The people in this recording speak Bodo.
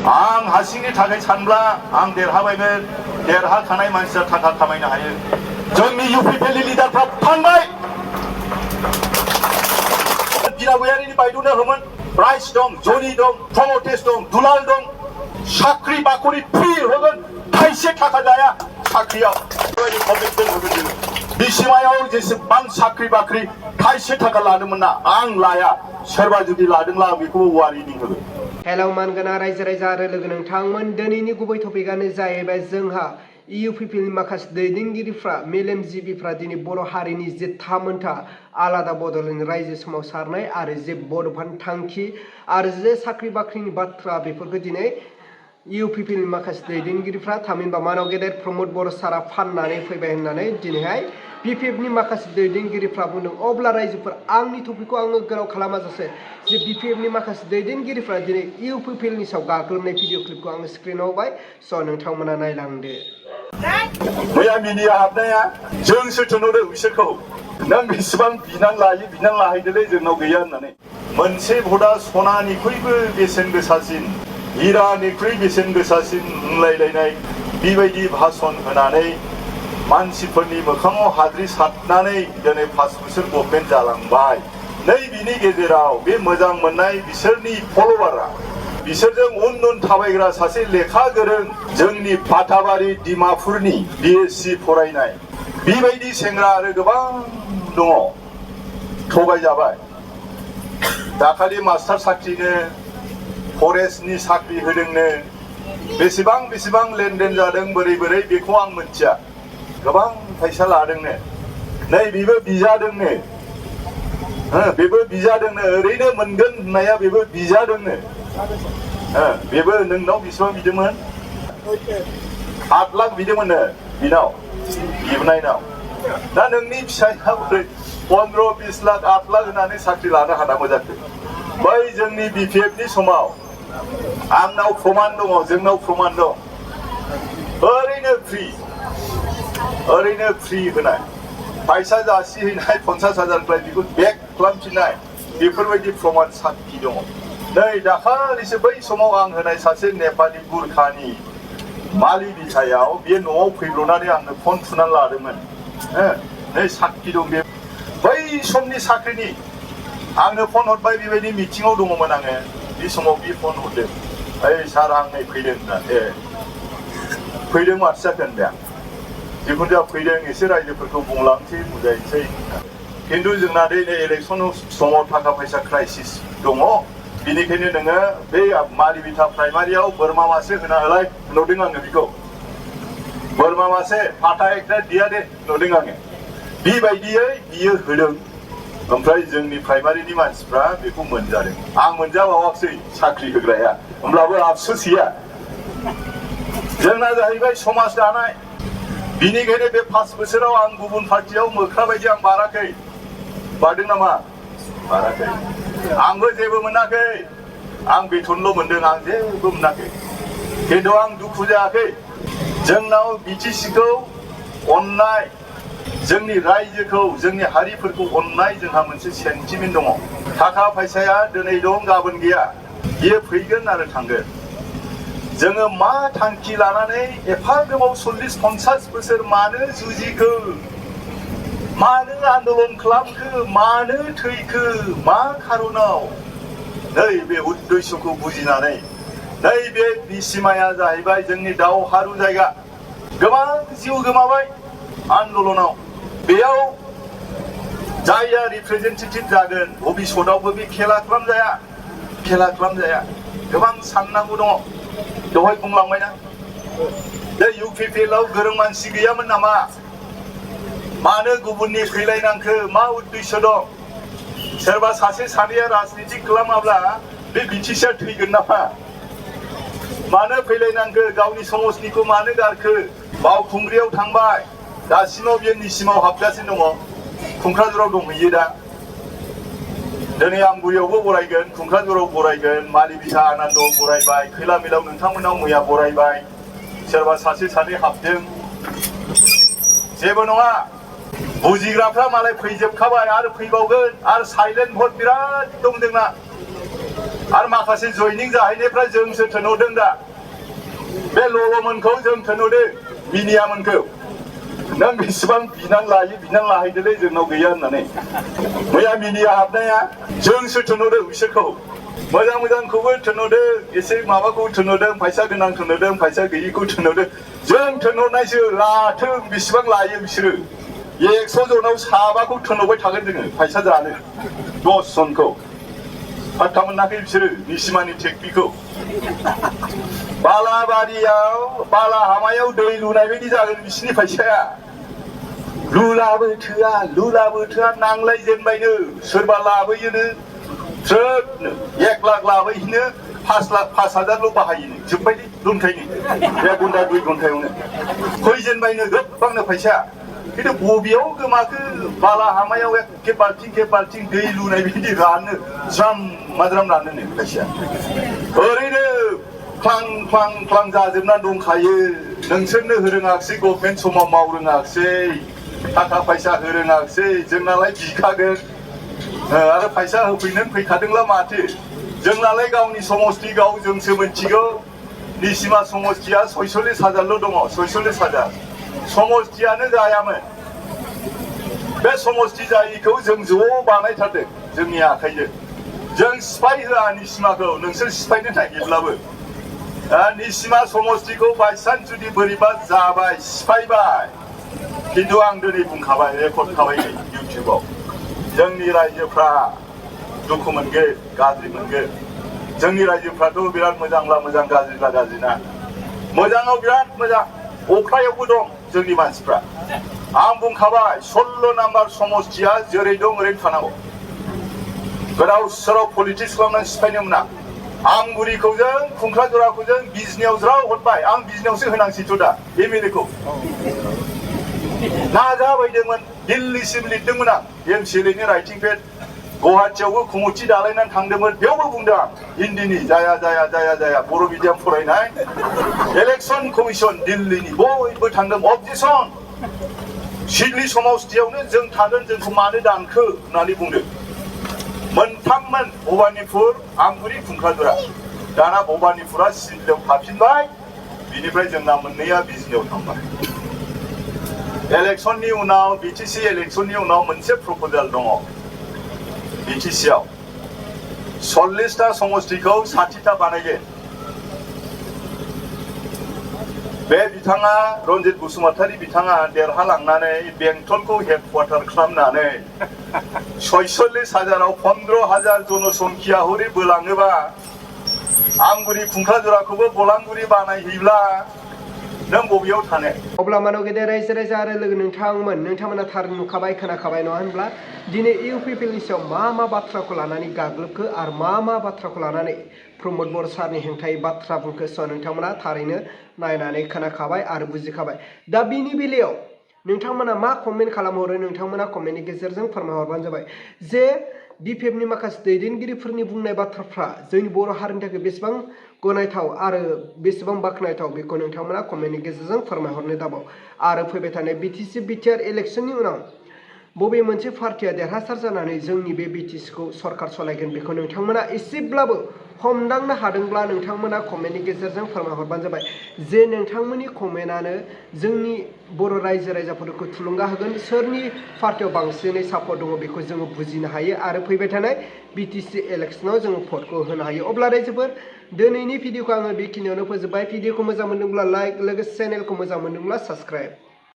आं हारसिंनि थाखाय सानब्ला आं देरहाबायमोन देरहाखानाय मानसिया थाखा खामायनो हायो जोंनि इउपिपिएलनि लिडारफ्रा फानबाय बिना गयारिनि बायद'नो होमोन प्राइस दं जनि दं प्रमटेस दं दुलाल दं साख्रि बाखरि फ्रि होगोन थाइसे थाखा जाया साख्रियाव बेबायदि कमिटमेन्ट होगोन जोङो बिसिमायाव जेसेबां साख्रि बाख्रि थाइसे थाखा लादोंमोन ना आं लाया सोरबा जुदि लादोंब्ला आं बेखौ वार्निं होगोन। हेलौ मानगोनां रायजो राजा आरो लोगो नोंथांमोन दिनैनि गुबै टपिकआनो जाहैबाय जोंहा इउपिपिएलनि माखासे दैदेनगिरिफ्रा मेलेमजिबिफ्रा दिनै बर' हारिनि जे थामोनथा आलादा बड'लेण्ड रायजो सोमावसारनाय आरो जे बड'फान थांखि आरो जे साख्रि बाख्रिनि बाथ्रा बेफोरखौ दिनै इउपिपिएलनि माखासे दैदेनगिरिफ्रा थामहिनबा मानाव गेदेर प्रमद बर' सारा फाननानै फैबाय होननानै दिनैहाय बिपिएफनि माखासे दैदेनगिरिफ्रा बुंदों। अब्ला रायजोफोर आंनि टपिकखौ आङो गोलाव खालामाजासे जे बिपिएफनि माखासे दैदेनगिरिफ्रा दिनै इउपिपिएलनि सायाव गाग्लोबनाय भिडिअ क्लिपखौ आङो स्क्रिनाव होबाय स' नोंथांमोना नायलांदो। मैया मिडिया हाबनाया जोंसो थिनहरो बिसोरखौ नों बेसेबां बिनां लायो बिनां लाहैदोलै जोंनाव गैया होननानै मोनसे भटआ सनानिख्रुइबो बेसेन गोसासिन हिरानिख्रुइ बेसेन गोसासिन होनलायलायनाय बेबायदि भाषण होनानै मानसिफोरनि मोखाङाव हाद्रि सारनानै दिनै 5 बोसोर गभर्नमेन्ट जालांबाय। नै बिनि गेजेराव बे मोजां मोननाय बिसोरनि फल'वारआ बिसोरजों उन थाबायग्रा सासे लेखा गोरों जोंनि फाथाबारि डिमापुरनि बिएससि फरायनाय बेबायदि सेंग्रा आरो गोबां दङ थगायजाबाय। दाखालि मास्टार साख्रिनो फरेस्टनि साख्रि होदोंनो बेसेबां लेनदेन जादों बोरै बेखौ आं मिथिया गोबां फैसा लादोंनो नै बेबो बिजादोंनो बेबो बिजादोंनो ओरैनो मोनगोन होननाया बेबो बिजादोंनो बेबो नोंनाव बेसेबां बिदोंमोन 8 लाख बिदोंमोननो बिनाव बिबनायनाव दा नोंनि फिसाया बोरै 15-20 लाख 8 लाख होनानै साख्रि लानो हानांगौ जाखो। बै जोंनि बिपिएफनि समाव आंनाव प्रमान दङ जोंनाव प्रमान दं ओरैनो फ्रि होनाय फैसा जासिहैनाय 50,000 बेखौ बेक खालामफिननाय बेफोरबायदि प्रमान साखि दङ। नै दाखालिसो बै समाव आं होनाय सासे नेपालि गुरखानि मालि बिथायाव बे न'आव फैब्रनानै आंनो फन थुनानै लादोंमोन नै साखि दं बे बै समनि साख्रिनि आंनो फन हरबाय बेबायदि मिटिङाव दङमोन आङो बे समाव बे फन हरदों ओइ सार आं नै फैदों होनना फैदों माथो जाखो होनबाय आं जिखुनु जाया फैदों एसे रायजोफोरखौ बुंलांसै बुजायनोसै खिन्थु जोंना नै इलेक्सन समाव थाखा फैसा क्राइसिस दङ बेनिखायनो नोङो बे मालिबिथा प्राइमारियाव बोरमा मासे होना होलाय नुदों आङो बेखौ बोरमा मासे फाथा एकदा दिया दे नुदों आङो बेबायदियै बियो होदों ओमफ्राय जोंनि प्राइमारिनि मानसिफ्रा बेखौ मोनजादों आं मोनजाबावाखसै साख्रि होग्राया होमब्लाबो आफसोस गैया जोंना जाहैबाय समाज दानाय बिनिखायनो बे 5 बोसोराव आं गुबुन पार्टियाव मोख्रा बायदि आं बाराखै बारदों नामा बाराखै आंबो जेबो मोनाखै आं बेथनल' मोनदों आं जेबो मोनाखै खिन्थु आं दुखु जायाखै जोंनाव बिटिसिखौ अननाय जोंनि रायजोखौ जोंनि हारिफोरखौ अननाय जोंहा मोनसे सेन्टिमेन्ट दङ थाखा फैसाया दिनै दं गाबोन गैया बियो फैगोन आरो थांगोन जोङो मा थांखि लानानै एफा गोबाव 40-50 बोसोर मानो जुजिखो मानो आन्दलन खालामखो मानो थैखो मा खारनाव नै बे उद्देश्यखौ बुजिनानै नै बे बिसिमाया जाहैबाय जोंनि दावहारु जायगा गोबां जिउ गोमाबाय आन्दलनाव बेयाव जायहा रिप्रेजेन्टेटिभ जागोन भबिष्यतआवबो बे खेला खालामजाया गोबां साननांगौ दङ दहाय बुंलांबायना बे इउपिपिएलआव गोरों मानसि गैयामोन नामा मानो गुबुननि फैलायनांखो मा उद्देश्य दं सोरबा सासे सानैया राजनिति खालामाब्ला बे बिटिसिया थैगोन नामा मानो फैलायनांखो गावनि समाजनिखौ मानो गारखो बावखुंग्रियाव थांबाय दासिमाव बियो निसिमाव हाबगासिनो दङ क'क्राझाराव दंहैयो दा दिनै आमगुरियावबो बरायगोन क'क्राझाराव बरायगोन मालिबिथा आनन्दआव बरायबाय खैला मिलाव नोंथांमोनाव मैया बरायबाय सोरबा सासे सानै हाबदों जेबो नङा बुजिग्राफ्रा मालाय फैजोबखाबाय आरो फैबावगोन आरो साइलेन्ट भट बिराद दं जोंना आरो माखासे जयनिं जाहैनायफ्रा जोंसो थिनहरदों दा बे लल'मोनखौ जों थिनहरदों मिनियामोनखौ नों बेसेबां बिनानै लाहैदोलै जोंनाव गैया होननानै मैया मिनिया हाबनाया जोंसो थिनहरदों बिसोरखौ मोजां मोजांखौबो थिनहरदों एसे माबाखौ थिनहरदों फैसा गोनां थिनहरदों फैसा गैयिखौ थिनहरदों जों थिनहरनायसो लाथों बेसेबां लायो बिसोरो 100 जनाव साबाखौ थिनहरबाय थागोन जोङो फैसा जानो 10 जनखौ फात्ता मोनाखै बिसोरो निसिमानि टेकनिकखौ बालाबारियाव बालाहामायाव दै लुनाय बायदि जागोन बिसिनि फैसाया लुलाबो थोआ नांलायजेनबायनो सोरबा लाबोयोनो ट्रोटनो 1 लाख लाबोयोनो 5,000 बाहायोनो जोब्बायलै दुनखायनो 1 घन्टा 2 घन्टायावनो फैजेनबायनो गोबांनो फैसा खिन्थु बबेयाव गोमाखो बालाहामायाव एखे बाल्थिं दै लुनाय बायदि रानो ज्राम माज्राम रानोनो फैसाया ओरैनो ख्लां जाजोबना दंखायो नोंसोरनो होरोङाखसै गभर्नमेन्ट समाव मावरोङाखसै थाखा फैसा होरोङाखसै जोंनालाय बिखागोन आरो फैसा होफैनो फैखादोंला माथो जोंनालाय गावनि समस्ति गाव जोंसो मिथिगौ निसिमा समस्तिया 46,000ल' दङ 46,000 समस्तियानो जायामोन बे समस्ति जायिखौ जों ज' बानायथारदों जोंनि आखाइजों जों सिफाय होआ निसिमाखौ नोंसोर सिफायनो नागिरब्लाबो निसिमा समस्तिखौ बायसान्स जुदि बोरैबा जाबाय सिफायबाय खिन्थु आं दिनै बुंखाबाय रेकर्ड खाबाय इउटिउबाव जोंनि रायजोफ्रा दुखु मोनगोन गाज्रि मोनगोन जोंनि रायजोफ्राथ' बिराद मोजांला मोजां गाज्रिला गाज्रिना मोजाङाव बिराद मोजां अख्रायावबो दं जोंनि मानसिफ्रा आं बुंखाबाय 16 नाम्बार समस्तिया जेरै दं ओरैनो थानांगौ गोदाव सोराव पलिटिक्स खालामनानै सिफायनो मोना आमगुरिखौ जों खुंख्राजराखौ जों बिजनियाव ज्राव हरबाय आं बिजनियावसो होनांसिथ' दा एमएलएखौ नाजाबायदोंमोन दिल्लीसिम लिरदोंमोन आं एमसिएलएनि राइटिं पेड गुवाहाटियावबो खुमुथि दालायनानै थांदोंमोन बेयावबो बुंदों आं हिन्दीनि जाया बर' मिडियाम फरायनाय इलेक्सन कमिसन दिल्लीनि बयबो थांदों अबजेक्सन सिडली समस्तियावनो जों थागोन जोंखौ मानो दानखो होननानै बुंदों मोनथाममोन भबानिपुर आमगुरि खुंख्राजरा दाना भबानिपुरा सिडलीयाव थाफिनबाय बिनिफ्राय जोंना मोननैया बिजनियाव थांबाय इलेक्शननि उनाव बिटिसि इलेक्शननि उनाव मोनसे प्रप'जाल दङ बिटिसिआव 40टा समस्तिखौ 60टा बानायगोन बे बिथाङा रन्जित बसुमतारी बिथाङा देरहालांनानै बेंटलखौ हेडक्वार्टार खालामनानै 46,000आव 15,000 जनसंख्या हरै बोलाङोबा आमगुरि खुंख्राजराखौबो बलांगुरि बानायहैब्ला नों बबेयाव थानो अब्ला मानव गेदेर रायजो राजा आरो लोगो नोंथांमोना थार नुखाबाय खोनाखाबाय नङा होनब्ला दिनै इउपिपिएलनि सायाव मा बाथ्राखौ लानानै गाग्लोबखो आरो मा बाथ्राखौ लानानै प्रमद बर सारनि हेंथायै बाथ्रा बुंखो नोंथांमोना थारैनो नायनानै खोनाखाबाय आरो बुजिखाबाय दा बिनि बेलायाव नोंथांमोना मा कमेन्ट खालामहरो नोंथांमोना कमेन्टनि गेजेरजों फोरमायहरबानो जाबाय जे बिपिएफनि माखासे दैदेनगिरिफोरनि बुंनाय बाथ्राफ्रा जोंनि बर' हारिनि थाखाय बेसेबां गनायथाव आरो बेसेबां बाख्नायथाव बेखौ नोंथांमोना कमेन्टनि गेजेरजों फोरमायहरनो दाबाव आरो फैबाय थानाय बिटिसि बिटिआर इलेक्शननि उनाव बबे मोनसे पार्टिया देरहासार जानानै जोंनि बे बिटिसिखौ सरकार सालायगोन बेखौ नोंथांमोना एसेब्लाबो हमदांनो हादोंब्ला नोंथांमोना कमेन्टनि गेजेरजों फोरमायहरबानो जाबाय जे नोंथांमोननि कमेन्टआनो जोंनि बर' रायजो राजाफोरखौ थुलुंगा होगोन सोरनि पार्टियाव बांसिनै सापर्ट दङ बेखौ जोङो बुजिनो हायो आरो फैबाय थानाय बिटिसि इलेक्शनाव जोङो भटखौ होनो हायो अब्ला रायजोफोर दिनैनि भिडिअखौ आङो बेखिनियावनो फोजोबबाय भिडिअखौ मोजां मोनदोंब्ला लाइक लोगोसे चेनेलखौ मोजां मोनदोंब्ला साबस्क्राइब